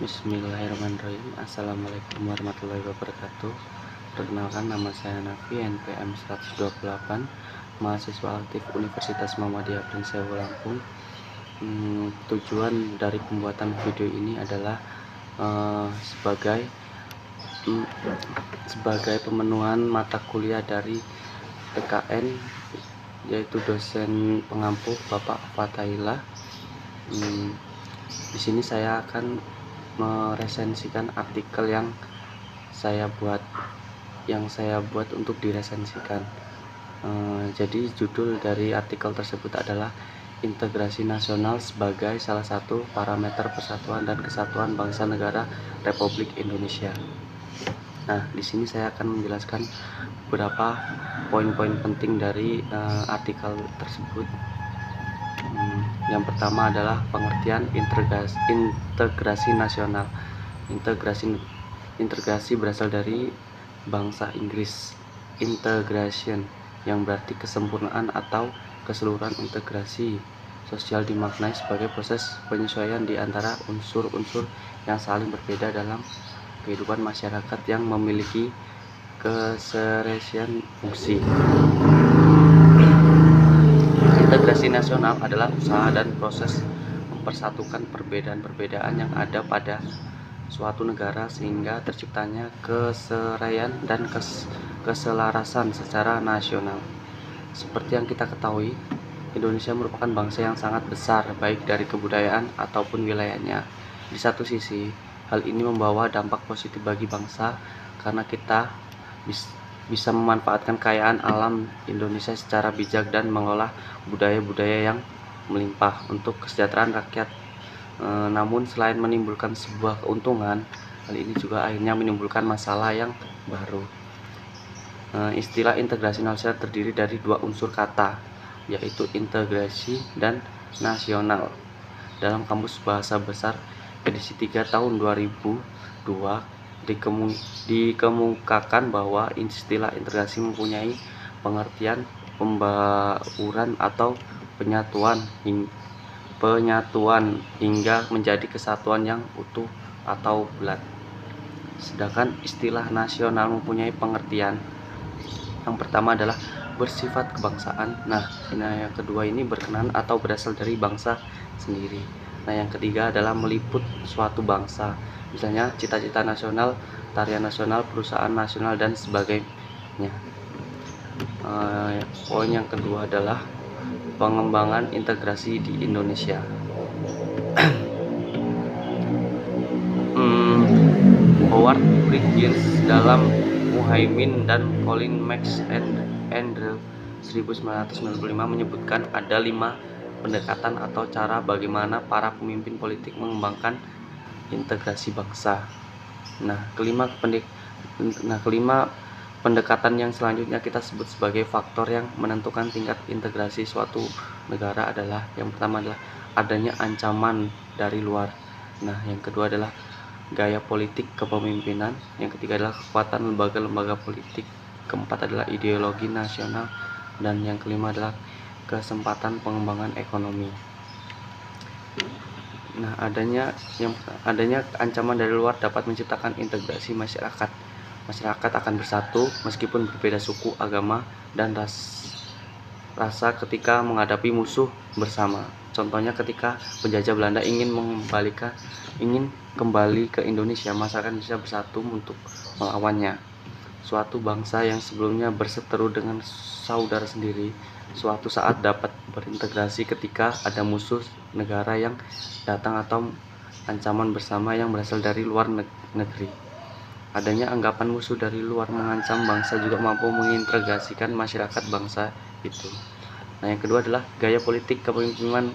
Bismillahirrahmanirrahim. Assalamualaikum warahmatullahi wabarakatuh. Perkenalkan, nama saya Nafi, NPM 128, mahasiswa aktif Universitas Muhammadiyah Prinshewu Lampung. Tujuan dari pembuatan video ini adalah sebagai pemenuhan mata kuliah dari PKN, yaitu dosen pengampu Bapak Fathaillah. Di sini saya akan meresensikan artikel yang saya buat untuk diresensikan. Jadi judul dari artikel tersebut adalah Integrasi Nasional sebagai salah satu parameter persatuan dan kesatuan bangsa negara Republik Indonesia. Nah, di sini saya akan menjelaskan beberapa poin-poin penting dari artikel tersebut. Yang pertama adalah pengertian integrasi nasional. Integrasi berasal dari bahasa Inggris integration, yang berarti kesempurnaan atau keseluruhan. Integrasi sosial dimaknai sebagai proses penyesuaian di antara unsur-unsur yang saling berbeda dalam kehidupan masyarakat yang memiliki keserasian fungsi. Integrasi nasional adalah usaha dan proses mempersatukan perbedaan-perbedaan yang ada pada suatu negara sehingga terciptanya keseraian dan keselarasan secara nasional. Seperti yang kita ketahui, Indonesia merupakan bangsa yang sangat besar baik dari kebudayaan ataupun wilayahnya. Di satu sisi, hal ini membawa dampak positif bagi bangsa karena kita bisa memanfaatkan kekayaan alam Indonesia secara bijak dan mengolah budaya-budaya yang melimpah untuk kesejahteraan rakyat. Namun selain menimbulkan sebuah keuntungan, hal ini juga akhirnya menimbulkan masalah yang baru. Istilah integrasi nasional terdiri dari dua unsur kata, yaitu integrasi dan nasional. Dalam Kamus Bahasa Besar edisi 3 tahun 2002 dikemukakan bahwa istilah integrasi mempunyai pengertian pembauran atau penyatuan hingga menjadi kesatuan yang utuh atau bulat. Sedangkan istilah nasional mempunyai pengertian yang pertama adalah bersifat kebangsaan. Nah, yang kedua ini berkenaan atau berasal dari bangsa sendiri. Nah, yang ketiga adalah meliput suatu bangsa, misalnya cita-cita nasional, tarian nasional, perusahaan nasional, dan sebagainya. Poin yang kedua adalah pengembangan integrasi di Indonesia. Howard Bridges dalam Muhaimin dan Colin Max Andrew 1995 menyebutkan ada 5 pendekatan atau cara bagaimana para pemimpin politik mengembangkan integrasi bangsa. Kelima pendekatan yang selanjutnya kita sebut sebagai faktor yang menentukan tingkat integrasi suatu negara adalah, yang pertama adalah adanya ancaman dari luar. Yang kedua adalah gaya politik kepemimpinan. Yang ketiga adalah kekuatan lembaga-lembaga politik. Keempat adalah ideologi nasional. Dan yang kelima adalah kesempatan pengembangan ekonomi. Adanya ancaman dari luar dapat menciptakan integrasi masyarakat. Masyarakat akan bersatu meskipun berbeda suku, agama, dan rasa ketika menghadapi musuh bersama. Contohnya ketika penjajah Belanda ingin kembali ke Indonesia, masyarakat bisa bersatu untuk melawannya. Suatu bangsa yang sebelumnya berseteru dengan saudara sendiri, suatu saat dapat berintegrasi ketika ada musuh negara yang datang atau ancaman bersama yang berasal dari luar negeri. Adanya anggapan musuh dari luar mengancam bangsa juga mampu mengintegrasikan masyarakat bangsa itu. Yang kedua adalah gaya politik kepemimpinan.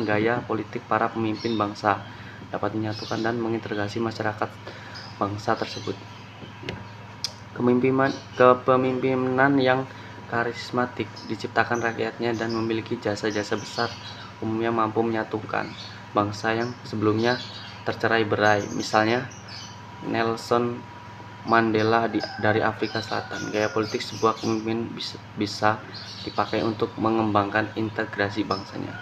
Gaya politik para pemimpin bangsa dapat menyatukan dan mengintegrasi masyarakat bangsa tersebut. Kepemimpinan yang karismatik diciptakan rakyatnya dan memiliki jasa-jasa besar umumnya mampu menyatukan bangsa yang sebelumnya tercerai-berai. Misalnya Nelson Mandela dari Afrika Selatan. Gaya politik sebuah pemimpin bisa dipakai untuk mengembangkan integrasi bangsanya.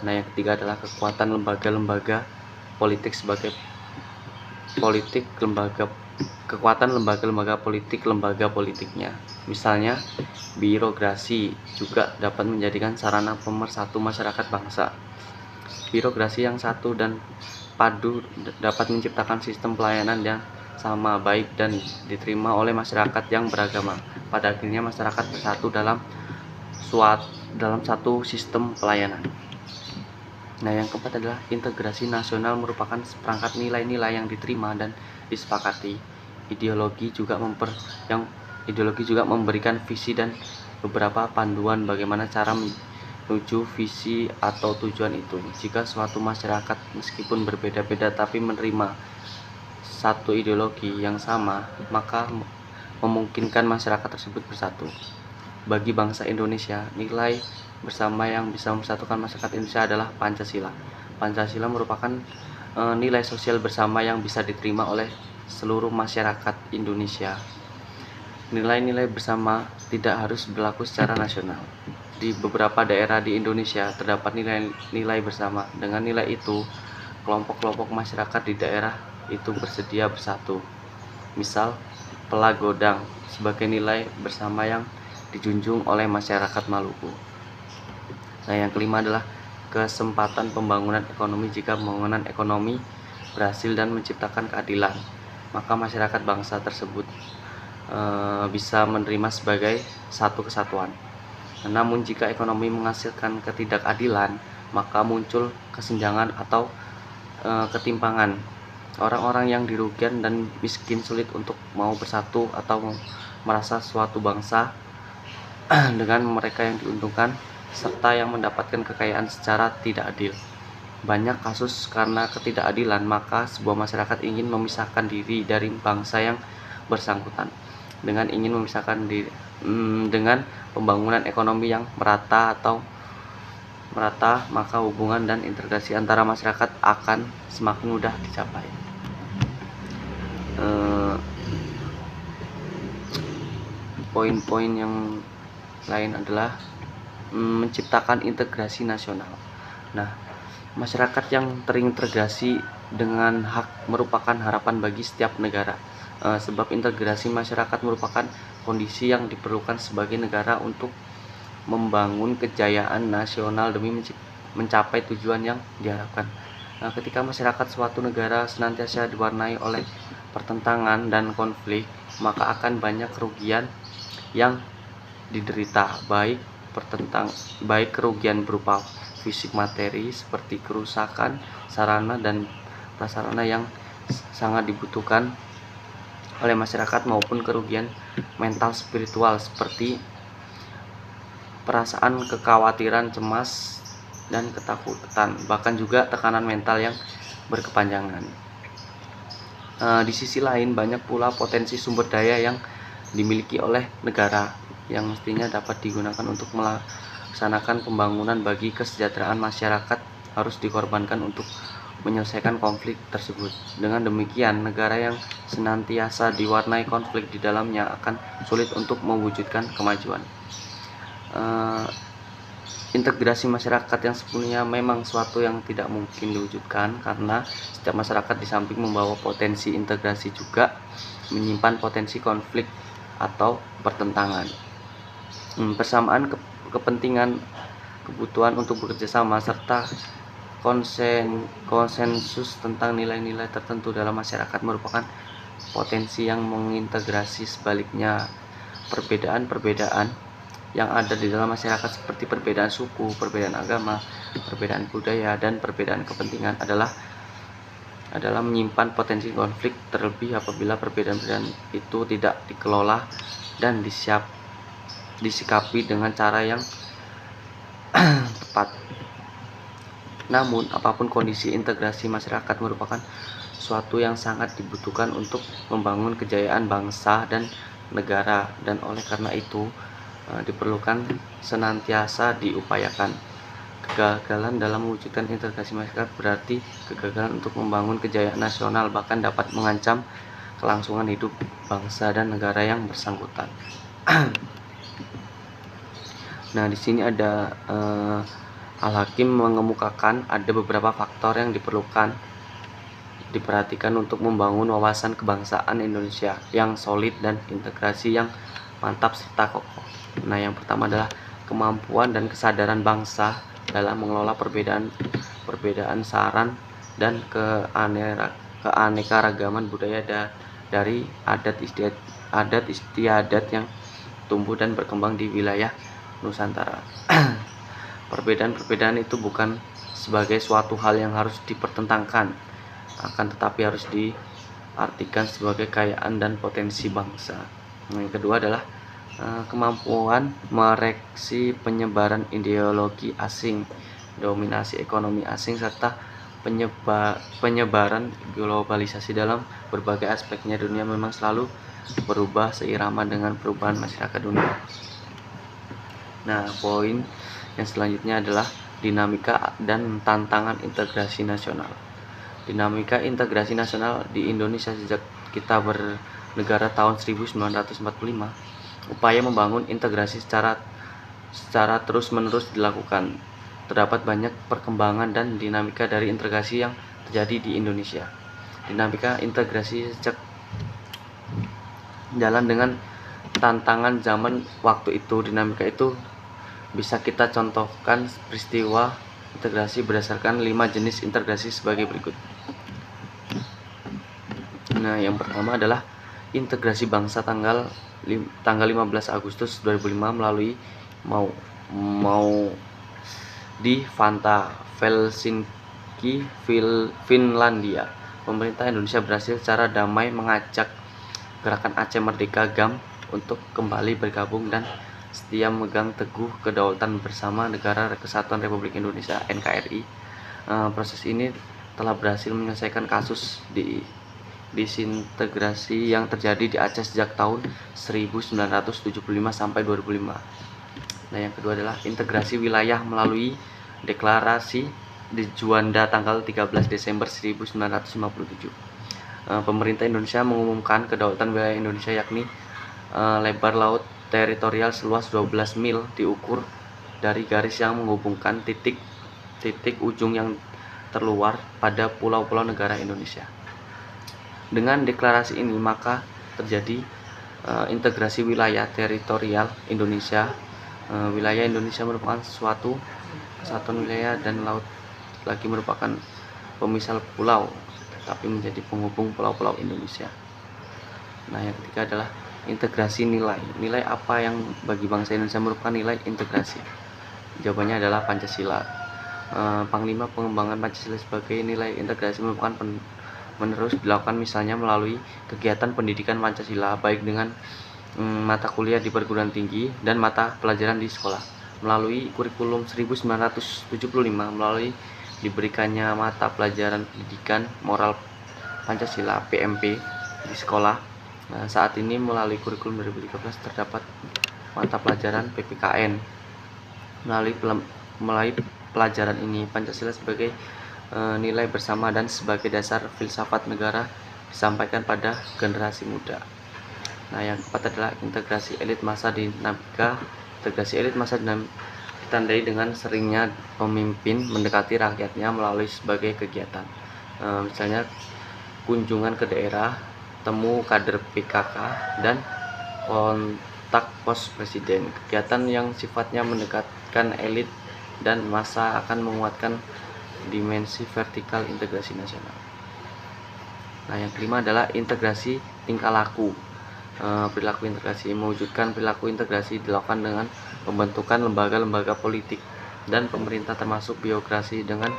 Yang ketiga adalah kekuatan lembaga-lembaga politik sebagai politik lembaga, kekuatan lembaga-lembaga politik, lembaga politiknya. Misalnya, birokrasi juga dapat menjadikan sarana pemersatu masyarakat bangsa. Birokrasi yang satu dan padu dapat menciptakan sistem pelayanan yang sama, baik, dan diterima oleh masyarakat yang beragama. Pada akhirnya masyarakat bersatu dalam satu sistem pelayanan. Nah, yang keempat adalah integrasi nasional merupakan seperangkat nilai-nilai yang diterima dan disepakati. Ideologi juga memberikan visi dan beberapa panduan bagaimana cara menuju visi atau tujuan itu. Jika suatu masyarakat meskipun berbeda-beda tapi menerima satu ideologi yang sama, maka memungkinkan masyarakat tersebut bersatu. Bagi bangsa Indonesia, nilai bersama yang bisa mempersatukan masyarakat Indonesia adalah Pancasila. Pancasila merupakan nilai sosial bersama yang bisa diterima oleh seluruh masyarakat Indonesia. Nilai-nilai bersama tidak harus berlaku secara nasional. Di beberapa daerah di Indonesia terdapat nilai-nilai bersama. Dengan nilai itu, kelompok-kelompok masyarakat di daerah itu bersedia bersatu. Misal, Pelagodang sebagai nilai bersama yang dijunjung oleh masyarakat Maluku. Nah, yang kelima adalah kesempatan pembangunan ekonomi. Jika pembangunan ekonomi berhasil dan menciptakan keadilan, maka masyarakat bangsa tersebut bisa menerima sebagai satu kesatuan. Namun jika ekonomi menghasilkan ketidakadilan, maka muncul kesenjangan atau ketimpangan. Orang-orang yang dirugikan dan miskin sulit untuk mau bersatu atau merasa suatu bangsa dengan mereka yang diuntungkan serta yang mendapatkan kekayaan secara tidak adil. Banyak kasus karena ketidakadilan, maka sebuah masyarakat ingin memisahkan diri dari bangsa yang bersangkutan. Dengan ingin memisahkan diri dengan pembangunan ekonomi yang merata, maka hubungan dan integrasi antara masyarakat akan semakin mudah dicapai. Poin-poin yang lain adalah menciptakan integrasi nasional. Nah, masyarakat yang terintegrasi dengan hak merupakan harapan bagi setiap negara. Sebab integrasi masyarakat merupakan kondisi yang diperlukan sebagai negara untuk membangun kejayaan nasional demi mencapai tujuan yang diharapkan. Nah, ketika masyarakat suatu negara senantiasa diwarnai oleh pertentangan dan konflik, maka akan banyak kerugian yang diderita, baik kerugian berupa fisik materi seperti kerusakan sarana dan prasarana yang sangat dibutuhkan oleh masyarakat, maupun kerugian mental spiritual seperti perasaan kekhawatiran, cemas, dan ketakutan, bahkan juga tekanan mental yang berkepanjangan. Di sisi lain, banyak pula potensi sumber daya yang dimiliki oleh negara yang mestinya dapat digunakan untuk melaksanakan pembangunan. Bagi kesejahteraan masyarakat harus dikorbankan untuk menyelesaikan konflik tersebut. Dengan demikian, negara yang senantiasa diwarnai konflik di dalamnya akan sulit untuk mewujudkan kemajuan. Integrasi masyarakat yang sepenuhnya memang suatu yang tidak mungkin diwujudkan, karena setiap masyarakat di samping membawa potensi integrasi juga menyimpan potensi konflik atau pertentangan. Persamaan kepentingan, kebutuhan untuk bekerja sama, serta konsensus tentang nilai-nilai tertentu dalam masyarakat merupakan potensi yang mengintegrasi. Sebaliknya, perbedaan-perbedaan yang ada di dalam masyarakat seperti perbedaan suku, perbedaan agama, perbedaan budaya, dan perbedaan kepentingan adalah menyimpan potensi konflik, terlebih apabila perbedaan-perbedaan itu tidak dikelola dan disikapi dengan cara yang tepat. Namun, apapun kondisi, integrasi masyarakat merupakan suatu yang sangat dibutuhkan untuk membangun kejayaan bangsa dan negara, dan oleh karena itu diperlukan senantiasa diupayakan. Kegagalan dalam mewujudkan integrasi masyarakat berarti kegagalan untuk membangun kejayaan nasional, bahkan dapat mengancam kelangsungan hidup bangsa dan negara yang bersangkutan. Nah, di sini ada Al-Hakim mengemukakan ada beberapa faktor yang diperlukan diperhatikan untuk membangun wawasan kebangsaan Indonesia yang solid dan integrasi yang mantap serta kokoh. Nah, yang pertama adalah kemampuan dan kesadaran bangsa dalam mengelola perbedaan saran dan keanekaragaman budaya dari adat istiadat yang tumbuh dan berkembang di wilayah Nusantara. Perbedaan-perbedaan itu bukan sebagai suatu hal yang harus dipertentangkan, akan tetapi harus diartikan sebagai kekayaan dan potensi bangsa. Yang kedua adalah kemampuan mereaksi penyebaran ideologi asing, dominasi ekonomi asing, serta penyebaran globalisasi dalam berbagai aspeknya. Dunia memang selalu berubah seirama dengan perubahan masyarakat dunia. Nah, poin yang selanjutnya adalah dinamika dan tantangan integrasi nasional. Dinamika integrasi nasional di Indonesia sejak kita bernegara tahun 1945, upaya membangun integrasi secara terus-menerus dilakukan. Terdapat banyak perkembangan dan dinamika dari integrasi yang terjadi di Indonesia. Dinamika integrasi sejak jalan dengan tantangan zaman waktu itu. Dinamika itu bisa kita contohkan peristiwa integrasi berdasarkan 5 jenis integrasi sebagai berikut. Nah, yang pertama adalah integrasi bangsa tanggal 15 Agustus 2005 melalui di Vantaa, Helsinki, Finlandia. Pemerintah Indonesia berhasil secara damai mengajak Gerakan Aceh Merdeka (GAM) untuk kembali bergabung dan setia memegang teguh kedaulatan bersama Negara Kesatuan Republik Indonesia (NKRI). Proses ini telah berhasil menyelesaikan kasus disintegrasi yang terjadi di Aceh sejak tahun 1975 sampai 2005. Nah, yang kedua adalah integrasi wilayah melalui deklarasi di Juanda tanggal 13 Desember 1957. Pemerintah Indonesia mengumumkan kedaulatan wilayah Indonesia, yakni lebar laut teritorial seluas 12 mil diukur dari garis yang menghubungkan titik ujung yang terluar pada pulau-pulau negara Indonesia. Dengan deklarasi ini maka terjadi integrasi wilayah teritorial Indonesia. Wilayah Indonesia merupakan suatu kesatuan wilayah dan laut lagi merupakan pemisah pulau, tapi menjadi penghubung pulau-pulau Indonesia. Nah, yang ketiga adalah integrasi nilai. Nilai apa yang bagi bangsa Indonesia merupakan nilai integrasi? Jawabannya adalah Pancasila. Panglima pengembangan Pancasila sebagai nilai integrasi merupakan menerus dilakukan misalnya melalui kegiatan pendidikan Pancasila, baik dengan mata kuliah di perguruan tinggi dan mata pelajaran di sekolah. Melalui kurikulum 1975, melalui diberikannya mata pelajaran pendidikan moral Pancasila (PMP) di sekolah. Saat ini melalui kurikulum 2013 terdapat mata pelajaran PPKN. Melalui pelajaran ini Pancasila sebagai nilai bersama dan sebagai dasar filsafat negara disampaikan pada generasi muda. Nah, yang keempat adalah integrasi elit massa dinamika. Integrasi elit massa ditandai dengan seringnya pemimpin mendekati rakyatnya melalui sebagai kegiatan, misalnya kunjungan ke daerah, temu kader PKK, dan kontak pos presiden. Kegiatan yang sifatnya mendekatkan elit dan massa akan menguatkan dimensi vertikal integrasi nasional. Nah, yang kelima adalah integrasi tingkah laku. Perilaku integrasi. Mewujudkan perilaku integrasi dilakukan dengan pembentukan lembaga-lembaga politik dan pemerintah, termasuk birokrasi. Dengan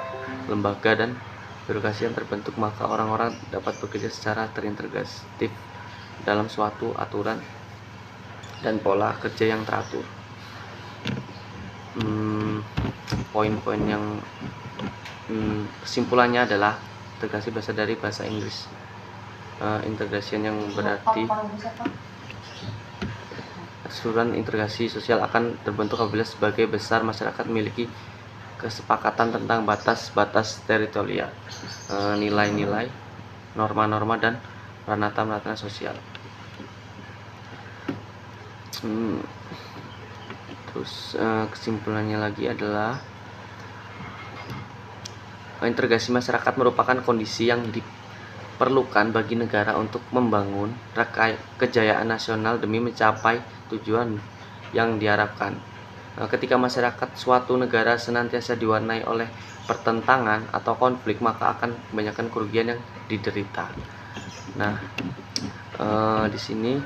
lembaga dan birokrasi yang terbentuk, maka orang-orang dapat bekerja secara terintegratif dalam suatu aturan dan pola kerja yang teratur. Poin-poin yang kesimpulannya adalah integrasi berasal dari bahasa Inggris. Integration yang berarti keseluruhan integrasi sosial akan terbentuk apabila sebagai besar masyarakat memiliki kesepakatan tentang batas-batas teritorial, nilai-nilai, norma-norma, dan peranatan sosial. Terus kesimpulannya lagi adalah integrasi masyarakat merupakan kondisi yang diperlukan bagi negara untuk membangun kejayaan nasional demi mencapai tujuan yang diharapkan. Ketika masyarakat suatu negara senantiasa diwarnai oleh pertentangan atau konflik, maka akan kebanyakan kerugian yang diderita. Nah, di sini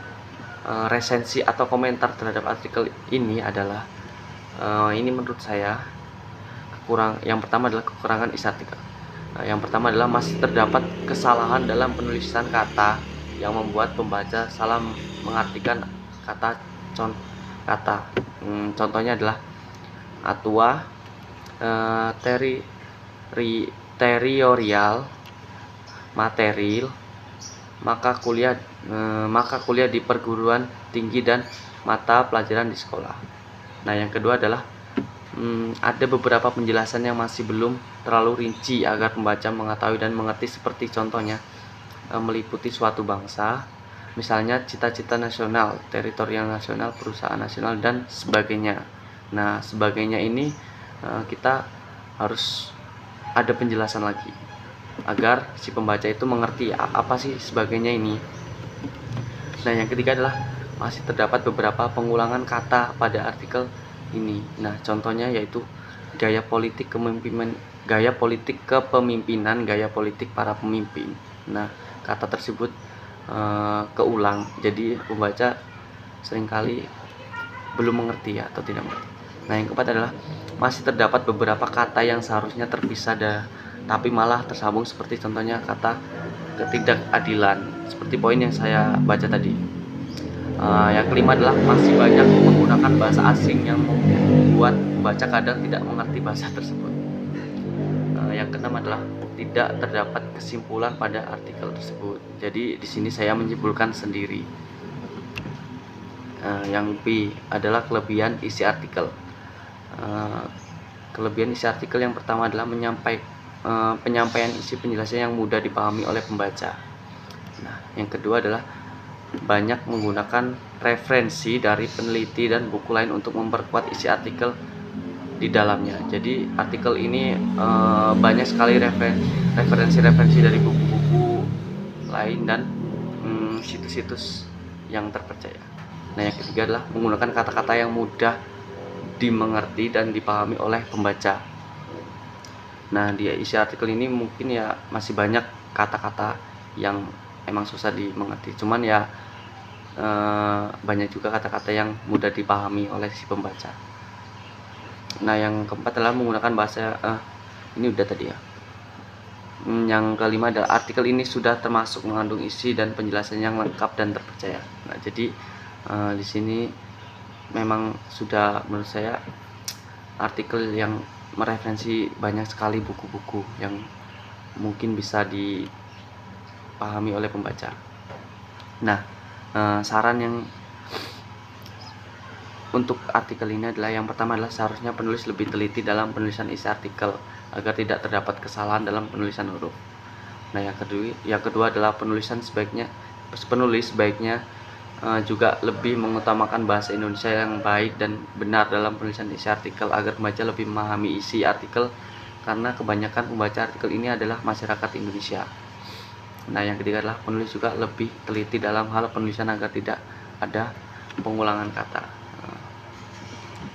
resensi atau komentar terhadap artikel ini adalah ini menurut saya yang pertama adalah kekurangan isi artikel. Yang pertama adalah masih terdapat kesalahan dalam penulisan kata yang membuat pembaca salah mengartikan kata. Contohnya adalah atua, teritorial, material, maka kuliah di perguruan tinggi dan mata pelajaran di sekolah. Nah, yang kedua adalah ada beberapa penjelasan yang masih belum terlalu rinci agar pembaca mengetahui dan mengerti, seperti contohnya meliputi suatu bangsa, misalnya cita-cita nasional, teritorial nasional, perusahaan nasional, dan sebagainya. Nah, sebagainya ini kita harus ada penjelasan lagi agar si pembaca itu mengerti apa sih sebagainya ini. Nah, yang ketiga adalah masih terdapat beberapa pengulangan kata pada artikel ini. Nah, contohnya yaitu gaya politik kepemimpinan, gaya politik para pemimpin. Nah, kata tersebut keulang, jadi pembaca seringkali belum mengerti atau tidak mengerti. Nah, yang keempat adalah masih terdapat beberapa kata yang seharusnya terpisah tapi malah tersambung, seperti contohnya kata ketidakadilan, seperti poin yang saya baca tadi. Yang kelima adalah masih banyak menggunakan bahasa asing yang membuat pembaca kadang tidak mengerti bahasa tersebut. Yang keenam adalah tidak terdapat kesimpulan pada artikel tersebut. Jadi di sini saya menyimpulkan sendiri. Yang B adalah kelebihan isi artikel. Kelebihan isi artikel yang pertama adalah penyampaian isi penjelasan yang mudah dipahami oleh pembaca. Nah, yang kedua adalah banyak menggunakan referensi dari peneliti dan buku lain untuk memperkuat isi artikel di dalamnya. Jadi artikel ini banyak sekali referensi dari buku-buku lain dan situs-situs yang terpercaya. Nah, yang ketiga adalah menggunakan kata-kata yang mudah dimengerti dan dipahami oleh pembaca. Nah, di isi artikel ini mungkin ya masih banyak kata-kata yang emang susah dimengerti, cuman ya banyak juga kata-kata yang mudah dipahami oleh si pembaca. Nah, yang keempat adalah menggunakan bahasa ini udah tadi ya. Yang kelima adalah artikel ini sudah termasuk mengandung isi dan penjelasan yang lengkap dan terpercaya. Nah, jadi di sini memang sudah, menurut saya, artikel yang mereferensi banyak sekali buku-buku yang mungkin bisa dipahami oleh pembaca. Nah, saran yang untuk artikel ini adalah yang pertama adalah seharusnya penulis lebih teliti dalam penulisan isi artikel agar tidak terdapat kesalahan dalam penulisan huruf. Nah, yang kedua adalah penulis sebaiknya juga lebih mengutamakan bahasa Indonesia yang baik dan benar dalam penulisan isi artikel agar pembaca lebih memahami isi artikel, karena kebanyakan pembaca artikel ini adalah masyarakat Indonesia. Nah, yang ketiga adalah penulis juga lebih teliti dalam hal penulisan agar tidak ada pengulangan kata.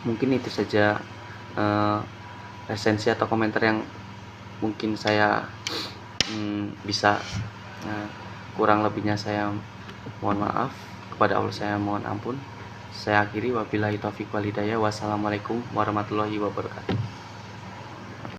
Mungkin itu saja resensi atau komentar yang mungkin saya bisa. Kurang lebihnya saya mohon maaf, kepada Allah saya mohon ampun. Saya akhiri, wabillahi taufiq wal hidayah. Wassalamualaikum warahmatullahi wabarakatuh.